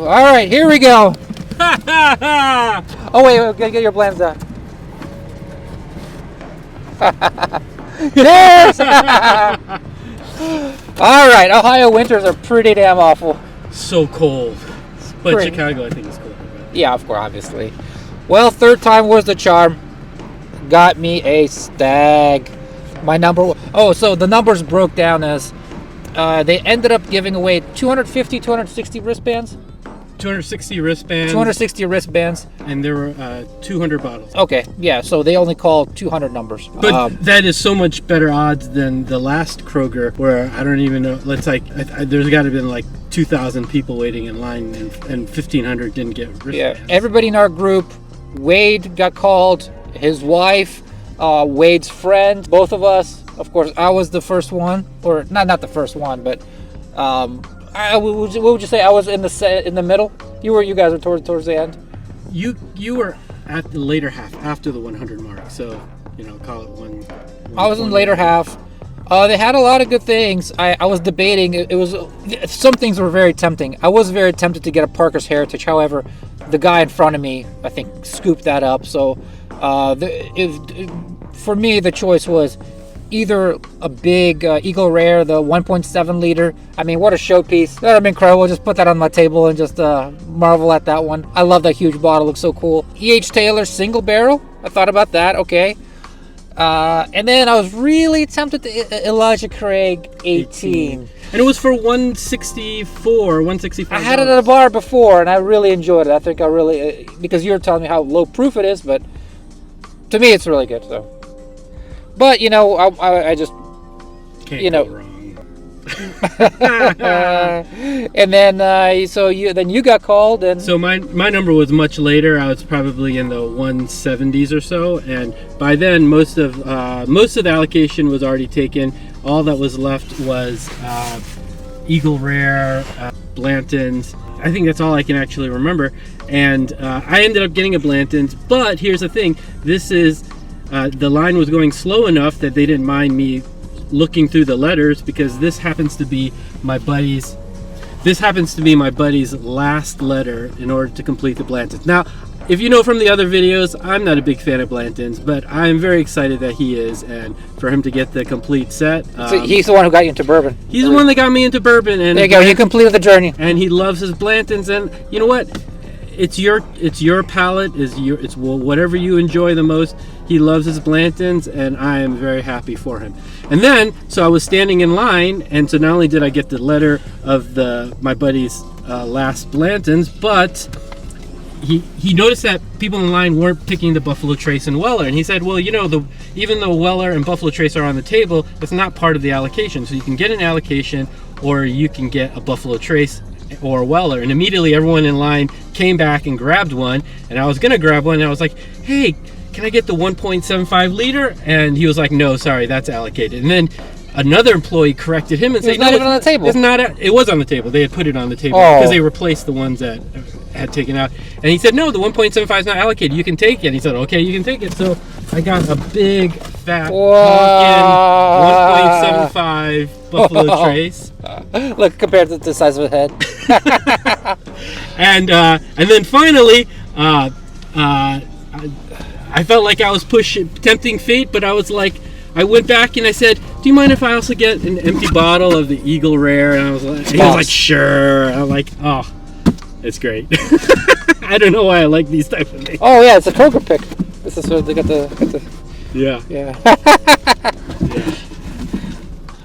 All right, here we go. Oh, wait, gotta get your blends out. Yes! All right, Ohio winters are pretty damn awful. So cold. But Chicago, I think, is cold. Yeah, of course, obviously. Well, third time was the charm. Got me a stag. My number... Oh, so the numbers broke down as... they ended up giving away 250, 260 wristbands. 260 wristbands. 260 wristbands. And there were 200 bottles. Okay, yeah, so they only called 200 numbers. But that is so much better odds than the last Kroger, where I don't even know. Let's like, there's got to have been like 2,000 people waiting in line, and 1,500 didn't get wristbands. Yeah, everybody in our group, Wade got called, his wife, Wade's friend, both of us. Of course, I was the first one, or not the first one, but what would you say? I was in the middle. You guys were towards the end. You were at the later half, after the 100 mark. So call it one. I was in the later half. They had a lot of good things. I was debating. It was some things were very tempting. I was very tempted to get a Parker's Heritage. However, the guy in front of me, I think, scooped that up. So, for me, the choice was either a big Eagle Rare, the 1.7 liter. I mean, what a showpiece. That would have been incredible. Just put that on my table and just marvel at that one. I love that huge bottle. It looks so cool. E.H. Taylor single barrel. I thought about that. Okay. And then I was really tempted to Elijah Craig 18. And it was for $165. I had it at a bar before, and I really enjoyed it. I think because you were telling me how low proof it is, but to me, it's really good. So. But I just can't go wrong. And then you got called, and so my number was much later. I was probably in the 170s or so, and by then most of the allocation was already taken. All that was left was Eagle Rare, Blanton's. I think that's all I can actually remember, and I ended up getting a Blanton's. But here's the thing: this is. The line was going slow enough that they didn't mind me looking through the letters, because this happens to be my buddy's last letter in order to complete the Blantons. Now, if you know from the other videos, I'm not a big fan of Blantons, but I'm very excited that he is, and for him to get the complete set. So he's the one who got you into bourbon. He's the one that got me into bourbon, and there you go. You completed the journey. And he loves his Blantons, and you know what? It's your palate, it's whatever you enjoy the most. He loves his Blantons, and I am very happy for him. And then, so I was standing in line, and so not only did I get the letter of my buddy's last Blantons, but he noticed that people in line weren't picking the Buffalo Trace and Weller, and he said, well, even though Weller and Buffalo Trace are on the table, it's not part of the allocation. So you can get an allocation, or you can get a Buffalo Trace or Weller. And immediately everyone in line came back and grabbed one, and I was gonna grab one, and I was like, hey, can I get the 1.75 liter? And he was like, no, sorry, that's allocated. And then another employee corrected him and said, no, it's not even on the table. It's not. It was on the table. They had put it on the table because they replaced the ones that had taken out. And he said, no, the 1.75 is not allocated. You can take it. And he said, okay, you can take it. So I got a big, fat, honking 1.75 Buffalo Trace. Look, compared to the size of a head. And then finally, I felt like I was tempting fate, but I was like, I went back and I said, do you mind if I also get an empty bottle of the Eagle Rare? And he was like, sure. And I'm like, oh, it's great. I don't know why I like these type of things. Oh yeah, it's a Kroger pick. This is where they got the yeah. Yeah.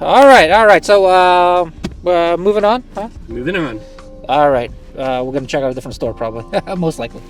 All right. So moving on, huh? Moving on. All right. We're gonna check out a different store probably, most likely.